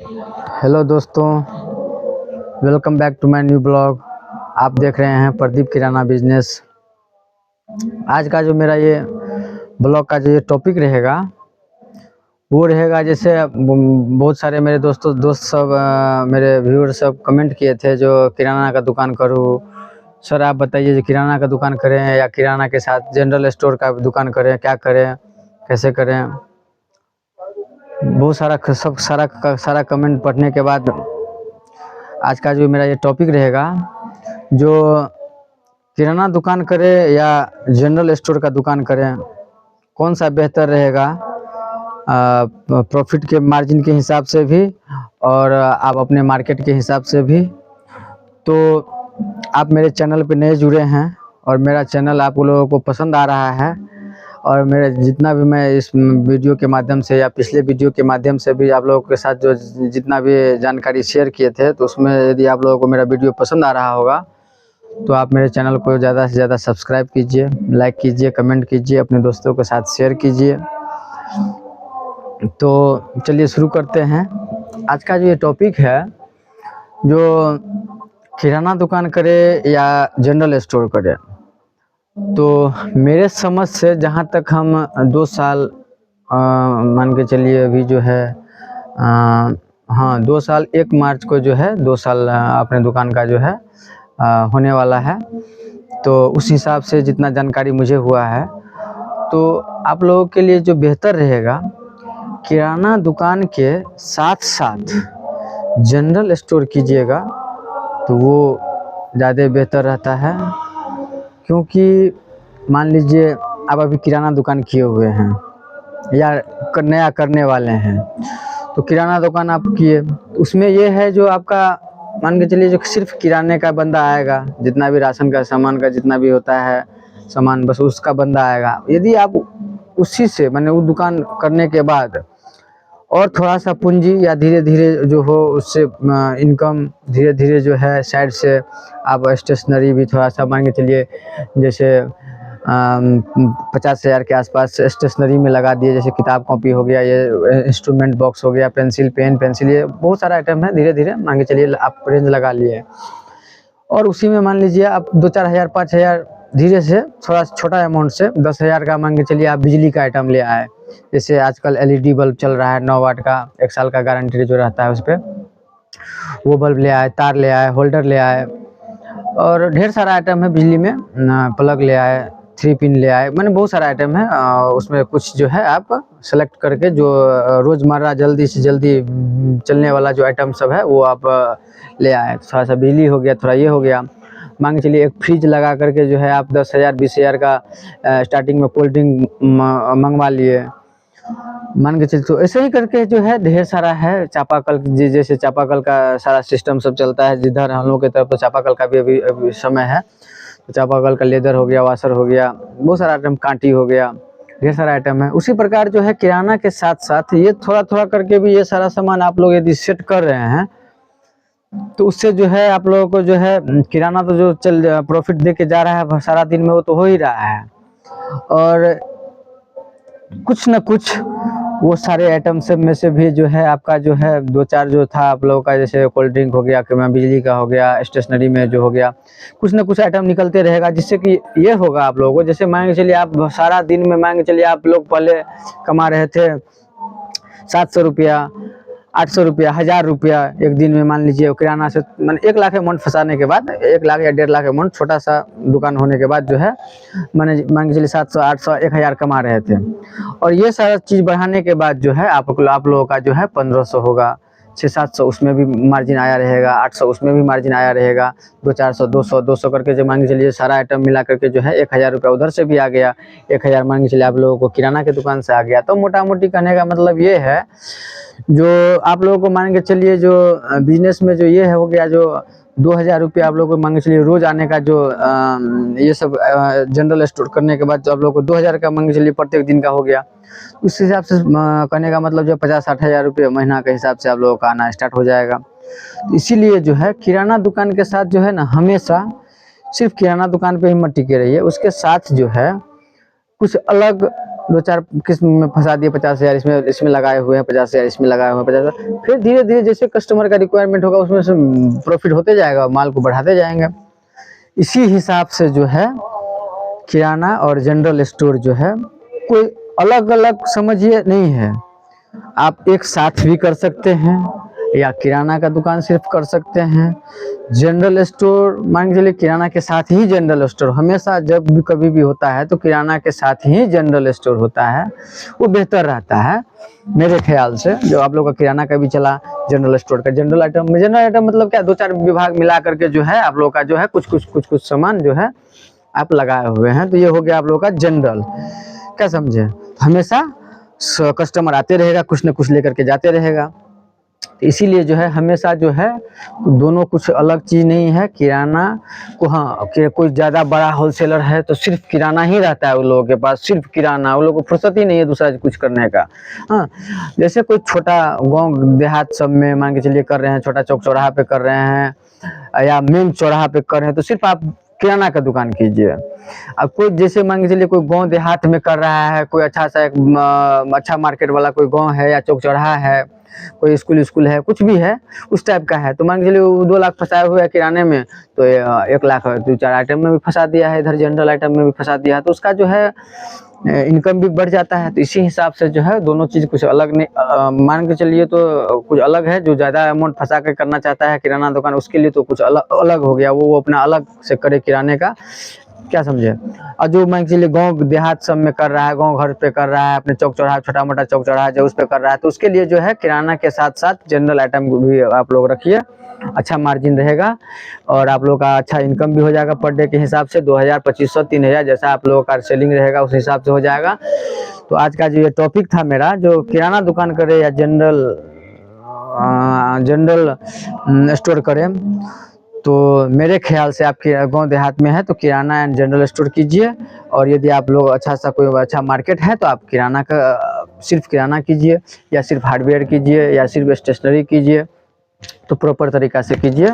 Hello दोस्तों, welcome back to my new blog. आप देख रहे हैं प्रदीप किराना बिजनेस। आज का जो मेरा ये ब्लॉग का जो ये टॉपिक रहेगा वो रहेगा, जैसे बहुत सारे मेरे दोस्त सब मेरे व्यूअर सब कमेंट किए थे जो किराना का दुकान करूँ। सर आप बताइए जो किराना का दुकान करें या किराना के साथ जनरल स्टोर का दुकान करें, क्या करें, कैसे करें। बहुत सारा कमेंट पढ़ने के बाद आज का जो मेरा ये टॉपिक रहेगा, जो किराना दुकान करें या जनरल स्टोर का दुकान करें, कौन सा बेहतर रहेगा प्रॉफिट के मार्जिन के हिसाब से भी और आप अपने मार्केट के हिसाब से भी। तो आप मेरे चैनल पे नए जुड़े हैं और मेरा चैनल आप लोगों को पसंद आ रहा है और मेरे जितना भी मैं इस वीडियो के माध्यम से या पिछले वीडियो के माध्यम से भी आप लोगों के साथ जो जितना भी जानकारी शेयर किए थे, तो उसमें यदि आप लोगों को मेरा वीडियो पसंद आ रहा होगा तो आप मेरे चैनल को ज़्यादा से ज़्यादा सब्सक्राइब कीजिए, लाइक कीजिए, कमेंट कीजिए, अपने दोस्तों के साथ शेयर कीजिए। तो चलिए शुरू करते हैं। आज का जो ये टॉपिक है, जो किराना दुकान करें या जनरल स्टोर करें, तो मेरे समझ से जहाँ तक हम 2 साल मान के चलिए, अभी जो है हाँ 2 साल 1 मार्च को जो है 2 साल अपने दुकान का जो है होने वाला है। तो उस हिसाब से जितना जानकारी मुझे हुआ है, तो आप लोगों के लिए जो बेहतर रहेगा, किराना दुकान के साथ साथ जनरल स्टोर कीजिएगा तो वो ज़्यादा बेहतर रहता है। क्योंकि मान लीजिए आप अभी किराना दुकान किए हुए हैं या नया करने वाले हैं, तो किराना दुकान आप किए, उसमें ये है जो आपका मान के चलिए जो सिर्फ किराने का बंदा आएगा, जितना भी राशन का सामान का जितना भी होता है सामान, बस उसका बंदा आएगा। यदि आप उसी से मैंने वो दुकान करने के बाद और थोड़ा सा पूंजी या धीरे धीरे जो हो उससे इनकम धीरे धीरे जो है साइड से आप स्टेशनरी भी थोड़ा सा मान के चलिए, जैसे 50,000 के आसपास स्टेशनरी में लगा दिए, जैसे किताब कॉपी हो गया, ये इंस्ट्रूमेंट बॉक्स हो गया, पेंसिल पेन पेंसिल, ये बहुत सारा आइटम है। धीरे धीरे मान के चलिए आप रेंज लगा लिए और उसी में मान लीजिए आप 2-4 हज़ार 5 हज़ार धीरे से थोड़ा छोटा अमाउंट से 10 हज़ार का मान के चलिए आप बिजली का आइटम ले आए। जैसे आजकल LED बल्ब चल रहा है 9 वाट का, 1 साल का गारंटी जो रहता है उस पर, वो बल्ब ले आए, तार ले आए, होल्डर ले आए और ढेर सारा आइटम है बिजली में, प्लग ले आए, 3 पिन ले आए, मैंने बहुत सारा आइटम है। उसमें कुछ जो है आप सेलेक्ट करके जो रोज़मर्रा जल्दी से जल्दी चलने वाला जो आइटम सब है वो आप ले आए। थोड़ा सा बिजली हो गया, थोड़ा ये हो गया। मान के चलिए एक फ्रिज लगा करके जो है आप 10 हज़ार 20 हज़ार का स्टार्टिंग में कोल्ड ड्रिंक मंगवा लिए, मान के चलिए। तो ऐसे ही करके जो है ढेर सारा है। चापाकल, जैसे चापाकल का सारा सिस्टम सब चलता है, जिधर हम लोग की तरफ तो चापाकल का भी अभी समय है, तो चापाकल का लेदर हो गया, वाशर हो गया, बहुत सारा आइटम, कांटी हो गया, ढेर सारा आइटम है। उसी प्रकार जो है किराना के साथ साथ ये थोड़ा थोड़ा करके भी ये सारा सामान आप लोग यदि सेट कर रहे हैं, तो उससे जो है आप लोगों को जो है किराना तो जो प्रॉफिट दे के जा रहा है सारा दिन में, वो तो हो ही रहा है। और कुछ न कुछ वो सारे आइटम सब में से भी जो है आपका जो है 2-4 जो था आप लोगों का, जैसे कोल्ड ड्रिंक हो गया, कि मैं बिजली का हो गया, स्टेशनरी में जो हो गया, कुछ न कुछ आइटम निकलते रहेगा। जिससे कि ये होगा आप लोगों को, जैसे मान के चलिए आप सारा दिन में मान के चलिए आप लोग पहले कमा रहे थे 700 रुपया, 800 रुपया, 1000 रुपया एक दिन में। मान लीजिए किराना से मैंने 1 लाख अमाउंट फंसाने के बाद, 1 लाख या 1.5 लाख अमाउंट छोटा सा दुकान होने के बाद जो है मैंने मान के चलिए 700, 800, 1000 कमा रहे थे। और ये सारा चीज़ बढ़ाने के बाद जो है आप लोगों का जो है 1500 होगा, 600-700 उसमें भी मार्जिन आया रहेगा, 800 उसमें भी मार्जिन आया रहेगा, 200-400, 200 करके जो मान के चलिए सारा आइटम मिला करके जो है 1000 रुपया उधर से भी आ गया, 1000 मान के चलिए आप लोगों को किराना की दुकान से आ गया। तो मोटा मोटी कहने का मतलब ये है, जो आप लोगों को मान के चलिए जो बिजनेस में जो ये है हो गया, जो 2000 रुपया आप लोगों को मान के चलिए रोज आने का, जो ये सब जनरल स्टोर करने के बाद जो आप लोगों को 2000 का मान के चलिए प्रत्येक दिन का हो गया। उस हिसाब से कहने का मतलब जो 50-60 हज़ार रुपये महीना के हिसाब से आप लोगों का आना स्टार्ट हो जाएगा। तो इसीलिए जो है किराना दुकान के साथ जो है ना, हमेशा सिर्फ किराना दुकान पे ही मत टिके रहिए, उसके साथ जो है कुछ अलग दो चार किस्म में फंसा दिए, 50,000 इसमें लगाए हुए हैं, 50,000 इसमें लगाए हुए हैं, 50,000। फिर धीरे धीरे जैसे कस्टमर का रिक्वायरमेंट होगा उसमें से प्रॉफिट होते जाएगा, माल को बढ़ाते जाएंगे। इसी हिसाब से जो है किराना और जनरल स्टोर जो है कोई अलग अलग समझिए नहीं है। आप एक साथ भी कर सकते हैं या किराना का दुकान सिर्फ कर सकते हैं। जनरल स्टोर मान के चलिए किराना के साथ ही जनरल स्टोर, हमेशा जब भी कभी भी होता है तो किराना के साथ ही जनरल स्टोर होता है, वो बेहतर रहता है मेरे ख्याल से। जो आप लोग का किराना का भी चला, जनरल स्टोर का जनरल आइटम मतलब क्या, दो चार विभाग मिला करके जो है आप लोग का जो है कुछ सामान जो है आप लगाए हुए हैं, तो ये हो गया आप लोग का जनरल। क्या समझे? हमेशा कस्टमर आते रहेगा, कुछ न कुछ लेकर के जाते रहेगा, इसीलिए जो है हमेशा जो है दोनों कुछ अलग चीज़ नहीं है। किराना को हाँ कोई ज़्यादा बड़ा होलसेलर है तो सिर्फ किराना ही रहता है उन लोगों के पास, सिर्फ किराना, उन लोगों को फुर्सत ही नहीं है दूसरा कुछ करने का। हाँ, जैसे कोई छोटा गांव देहात सब में मान के चलिए कर रहे हैं, छोटा चौक चौराहा पे कर रहे हैं या मेन चौराहा पे कर रहे हैं, तो सिर्फ आप किराना का दुकान कीजिए। अब कोई जैसे मान के चलिए कोई गांव देहात में कर रहा है, कोई अच्छा सा एक अच्छा मार्केट वाला कोई गांव है या चौक चौराहा है, कोई स्कूल है, कुछ भी है उस टाइप का है, तो मान के चलिए 2 लाख फंसाए हुए है किराने में, तो 1 लाख 2-4 आइटम में भी फंसा दिया है, इधर जनरल आइटम में भी फंसा दिया है, तो उसका जो है इनकम भी बढ़ जाता है। तो इसी हिसाब से जो है दोनों चीज़ कुछ अलग नहीं, मान के चलिए तो कुछ अलग है। जो ज़्यादा अमाउंट फंसा कर करना चाहता है किराना दुकान, उसके लिए तो कुछ अलग हो गया, वो अपना अलग से करे किराने का। क्या समझे? और जो मान के चलिए गाँव देहात सब में कर रहा है, गाँव घर पे कर रहा है, अपने चौक चौराहा, छोटा मोटा चौक चौराहा जो उस पे कर रहा है, तो उसके लिए जो है किराना के साथ साथ जनरल आइटम भी आप लोग रखिए, अच्छा मार्जिन रहेगा और आप लोग का अच्छा इनकम भी हो जाएगा। पर डे के हिसाब से 2,000, 2,500, 3,000 जैसा आप लोगों का सेलिंग रहेगा उस हिसाब से हो जाएगा। तो आज का जो ये टॉपिक था मेरा, जो किराना दुकान करे या जनरल स्टोर करें, तो मेरे ख्याल से आपके गांव देहात में है तो किराना एंड जनरल स्टोर कीजिए, और यदि आप लोग अच्छा सा कोई अच्छा मार्केट है तो आप किराना का सिर्फ किराना कीजिए, या सिर्फ हार्डवेयर कीजिए, या सिर्फ स्टेशनरी कीजिए, तो प्रॉपर तरीक़ा से कीजिए।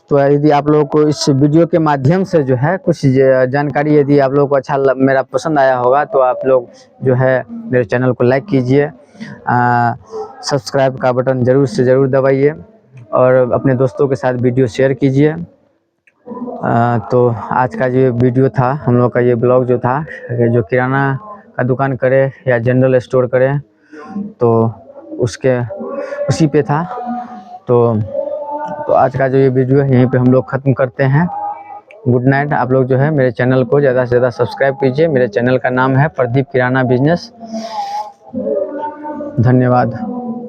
तो यदि आप लोगों को इस वीडियो के माध्यम से जो है कुछ जानकारी यदि आप लोगों को अच्छा मेरा पसंद आया होगा, तो आप लोग जो है मेरे चैनल को लाइक कीजिए, सब्सक्राइब का बटन ज़रूर से ज़रूर दबाइए और अपने दोस्तों के साथ वीडियो शेयर कीजिए। तो आज का जो वीडियो था हम लोग का, ये ब्लॉग जो था, जो किराना का दुकान करे या जनरल स्टोर करे, तो उसी पे था। तो आज का जो ये वीडियो है यहीं पे हम लोग ख़त्म करते हैं। Good night. आप लोग जो है मेरे चैनल को ज़्यादा से ज़्यादा सब्सक्राइब कीजिए। मेरे चैनल का नाम है प्रदीप किराना बिजनेस। धन्यवाद।